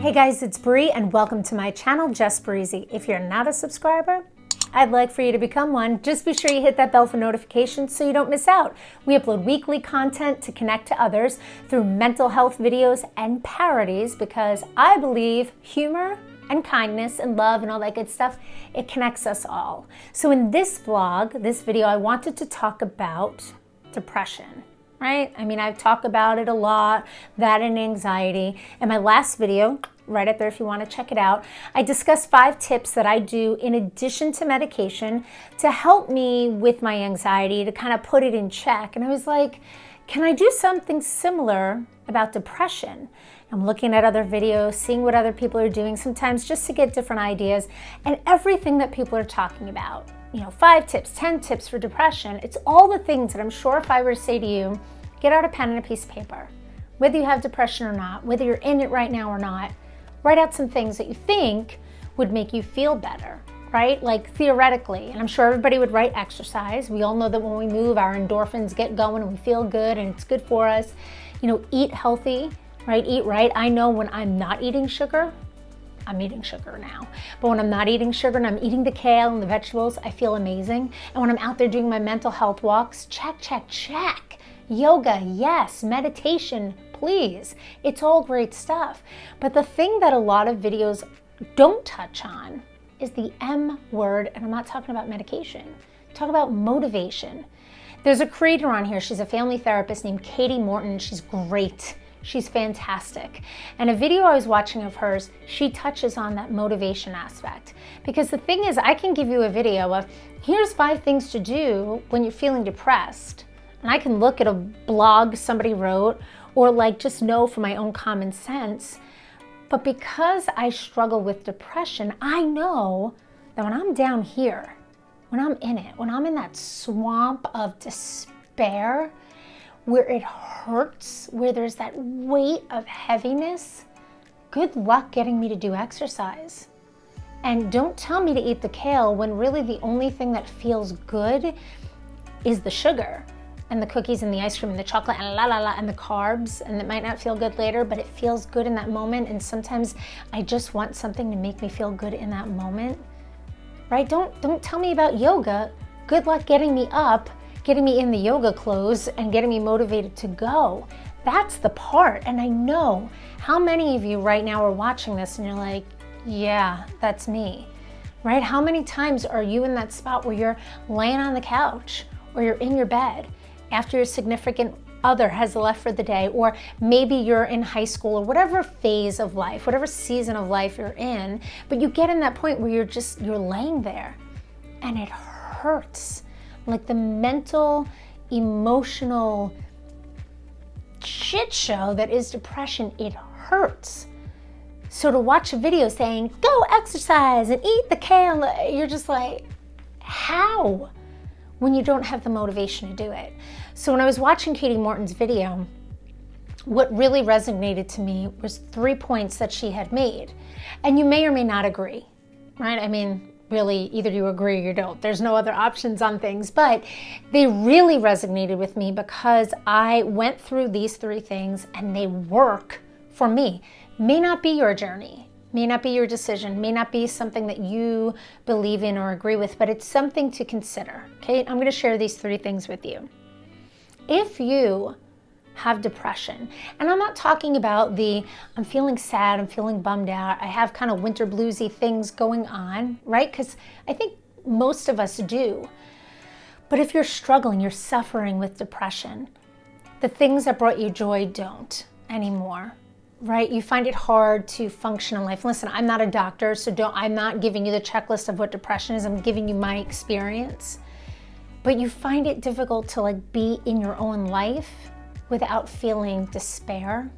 Hey guys, it's Bree and welcome to my channel, Just Breizy. If you're not a subscriber, I'd like for you to become one. Just be sure you hit that bell for notifications so you don't miss out. We upload weekly content to connect to others through mental health videos and parodies because I believe humor and kindness and love and all that good stuff, it connects us all. So in this vlog, this video, I wanted to talk about depression. Right? I mean, I've talked about it a lot, that and anxiety. In my last video, right up there if you want to check it out, I discussed 5 tips that I do in addition to medication to help me with my anxiety, to kind of put it in check. And I was like, can I do something similar about depression? I'm looking at other videos, seeing what other people are doing sometimes just to get different ideas and everything that people are talking about. 5 tips, 10 tips for depression. It's all the things that I'm sure if I were to say to you, get out a pen and a piece of paper. Whether you have depression or not, whether you're in it right now or not, write out some things that you think would make you feel better, right? Like theoretically, and I'm sure everybody would write exercise. We all know that when we move, our endorphins get going and we feel good and it's good for us. Eat healthy, right? Eat right. I know when I'm not eating sugar, I'm eating sugar now. But when I'm not eating sugar and I'm eating the kale and the vegetables, I feel amazing. And when I'm out there doing my mental health walks, check, check, check. Yoga, yes. Meditation, please. It's all great stuff. But the thing that a lot of videos don't touch on is the M word, and I'm not talking about medication. Talk about motivation. There's a creator on here. She's a family therapist named Katie Morton. She's great. She's fantastic. And a video I was watching of hers, she touches on that motivation aspect. Because the thing is, I can give you a video of, here's 5 things to do when you're feeling depressed. And I can look at a blog somebody wrote, or just know from my own common sense. But because I struggle with depression, I know that when I'm down here, when I'm in it, when I'm in that swamp of despair, where it hurts, where there's that weight of heaviness, good luck getting me to do exercise. And don't tell me to eat the kale when really the only thing that feels good is the sugar and the cookies and the ice cream and the chocolate and and the carbs, and it might not feel good later, but it feels good in that moment. And sometimes I just want something to make me feel good in that moment, right? Don't tell me about yoga. Good luck getting me up, getting me in the yoga clothes and getting me motivated to go. That's the part. And I know how many of you right now are watching this and you're like, yeah, that's me, right? How many times are you in that spot where you're laying on the couch or you're in your bed after your significant other has left for the day, or maybe you're in high school or whatever phase of life, whatever season of life you're in, but you get in that point where you're laying there and it hurts. Like the mental, emotional shit show that is depression, it hurts. So to watch a video saying, go exercise and eat the kale, you're just like, how? When you don't have the motivation to do it. So when I was watching Katie Morton's video, what really resonated to me was 3 points that she had made. And you may or may not agree, right? I mean, really, either you agree or you don't. There's no other options on things, but they really resonated with me because I went through these 3 things and they work for me. May not be your journey, may not be your decision, may not be something that you believe in or agree with, but it's something to consider, okay? I'm going to share these 3 things with you. If you have depression, and I'm not talking about I'm feeling sad, I'm feeling bummed out, I have kind of winter bluesy things going on, right? Because I think most of us do. But if you're struggling, you're suffering with depression, the things that brought you joy don't anymore, right? You find it hard to function in life. Listen, I'm not a doctor, so I'm not giving you the checklist of what depression is. I'm giving you my experience. But you find it difficult to be in your own life without feeling despair.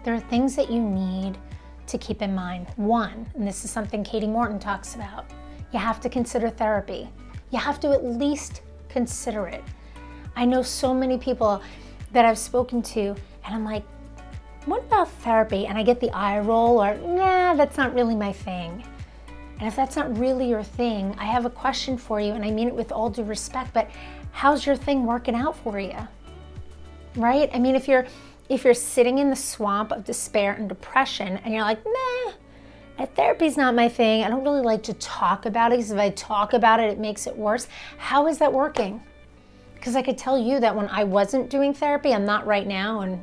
There are things that you need to keep in mind. 1, and this is something Katie Morton talks about, you have to consider therapy. You have to at least consider it. I know so many people that I've spoken to, and I'm like, what about therapy? And I get the eye roll or, nah, that's not really my thing. And if that's not really your thing, I have a question for you, and I mean it with all due respect, but how's your thing working out for you? Right? I mean, if you're if you're sitting in the swamp of despair and depression and you're like, nah, therapy's not my thing. I don't really like to talk about it because if I talk about it, it makes it worse. How is that working? Because I could tell you that when I wasn't doing therapy, I'm not right now, and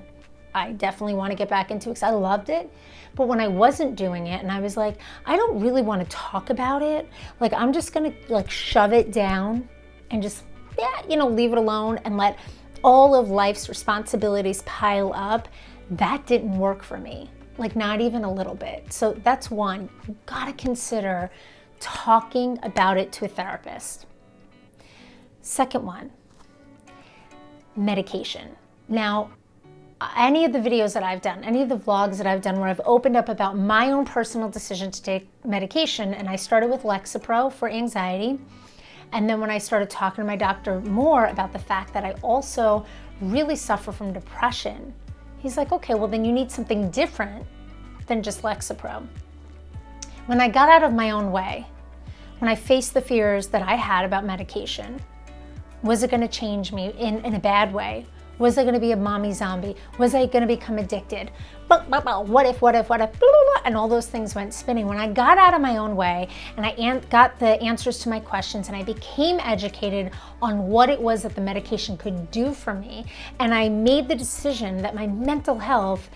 I definitely want to get back into it because I loved it. But when I wasn't doing it and I was like, I don't really want to talk about it. Like, I'm just going to like shove it down and just, leave it alone and let all of life's responsibilities pile up. That didn't work for me. Like, not even a little bit. So that's one. You gotta consider talking about it to a therapist. Second one, medication. Now, any of the videos that I've done, any of the vlogs that I've done where I've opened up about my own personal decision to take medication, and I started with Lexapro for anxiety. And then when I started talking to my doctor more about the fact that I also really suffer from depression, he's like, okay, well then you need something different than just Lexapro. When I got out of my own way, when I faced the fears that I had about medication, was it gonna change me in a bad way? Was I gonna be a mommy zombie? Was I gonna become addicted? What if, and all those things went spinning. When I got out of my own way and I got the answers to my questions and I became educated on what it was that the medication could do for me, and I made the decision that my mental health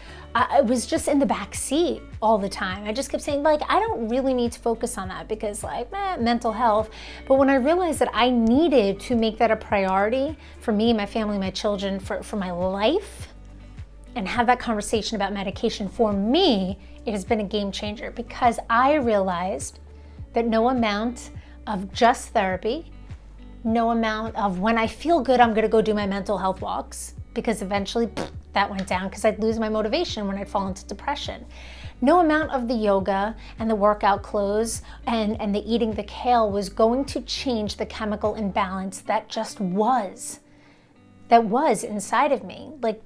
was just in the back seat all the time. I just kept saying, like, I don't really need to focus on that because, like, mental health. But when I realized that I needed to make that a priority for me, my family, my children, for my life, and have that conversation about medication, for me, it has been a game changer, because I realized that no amount of just therapy, no amount of when I feel good, I'm gonna go do my mental health walks, because eventually that went down because I'd lose my motivation when I'd fall into depression. No amount of the yoga and the workout clothes and the eating the kale was going to change the chemical imbalance that just was inside of me. Like,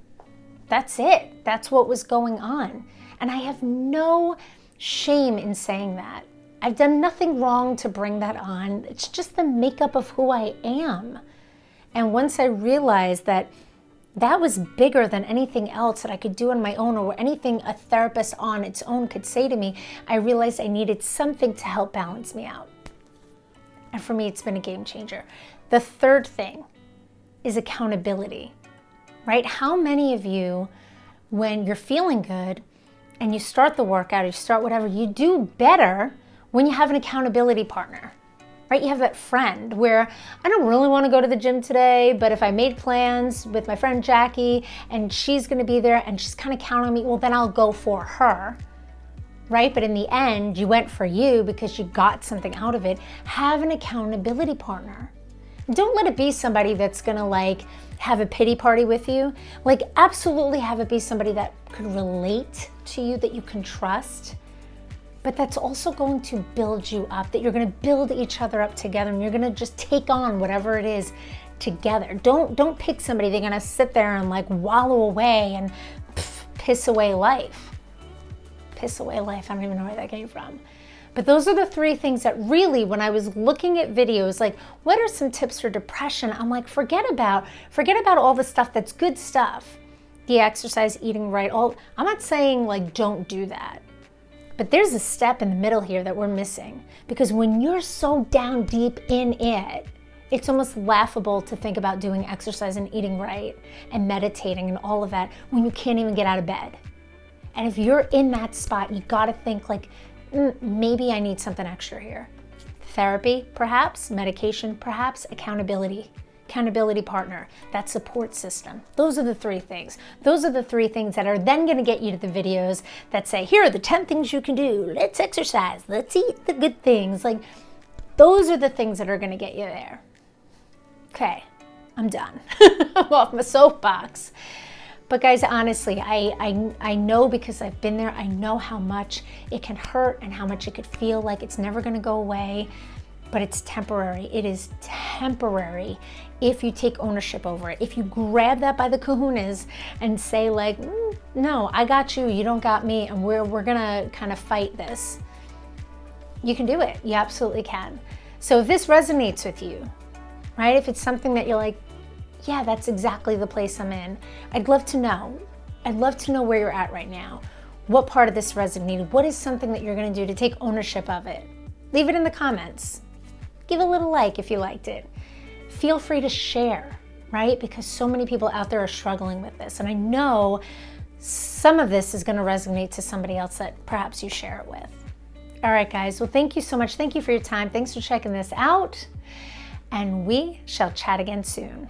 that's it. That's what was going on. And I have no shame in saying that. I've done nothing wrong to bring that on. It's just the makeup of who I am. And once I realized that that was bigger than anything else that I could do on my own, or anything a therapist on its own could say to me, I realized I needed something to help balance me out. And for me, it's been a game changer. The third thing is accountability, right? How many of you, when you're feeling good and you start the workout, you start whatever, you do better when you have an accountability partner, right? You have that friend where I don't really want to go to the gym today, but if I made plans with my friend Jackie and she's going to be there and she's kind of counting on me, well, then I'll go for her, right? But in the end, you went for you because you got something out of it. Have an accountability partner. Don't let it be somebody that's going to like have a pity party with you. Like, absolutely have it be somebody that could relate to you, that you can trust, but that's also going to build you up, that you're going to build each other up together, and you're going to just take on whatever it is together. Don't pick somebody they're going to sit there and like wallow away and piss away life. Piss away life. I don't even know where that came from. But those are the three things that really, when I was looking at videos, like, what are some tips for depression? I'm like, forget about all the stuff that's good stuff. The exercise, eating right, I'm not saying like don't do that. But there's a step in the middle here that we're missing, because when you're so down deep in it, it's almost laughable to think about doing exercise and eating right and meditating and all of that when you can't even get out of bed. And if you're in that spot, you gotta think like, maybe I need something extra here. Therapy, perhaps, medication, perhaps, accountability partner, that support system. Those are the three things. Those are the three things that are then gonna get you to the videos that say, here are the 10 things you can do. Let's exercise, let's eat the good things. Like, those are the things that are gonna get you there. Okay, I'm done. I'm off my soapbox. But guys, honestly, I know, because I've been there, I know how much it can hurt and how much it could feel like it's never gonna go away, but it's temporary. It is temporary if you take ownership over it. If you grab that by the kahunas and say like, no, I got you, you don't got me, and we're gonna kind of fight this. You can do it, you absolutely can. So if this resonates with you, right? If it's something that you're like, yeah, that's exactly the place I'm in, I'd love to know. I'd love to know where you're at right now. What part of this resonated? What is something that you're going to do to take ownership of it? Leave it in the comments. Give a little like if you liked it. Feel free to share, right? Because so many people out there are struggling with this. And I know some of this is going to resonate to somebody else that perhaps you share it with. All right, guys. Well, thank you so much. Thank you for your time. Thanks for checking this out. And we shall chat again soon.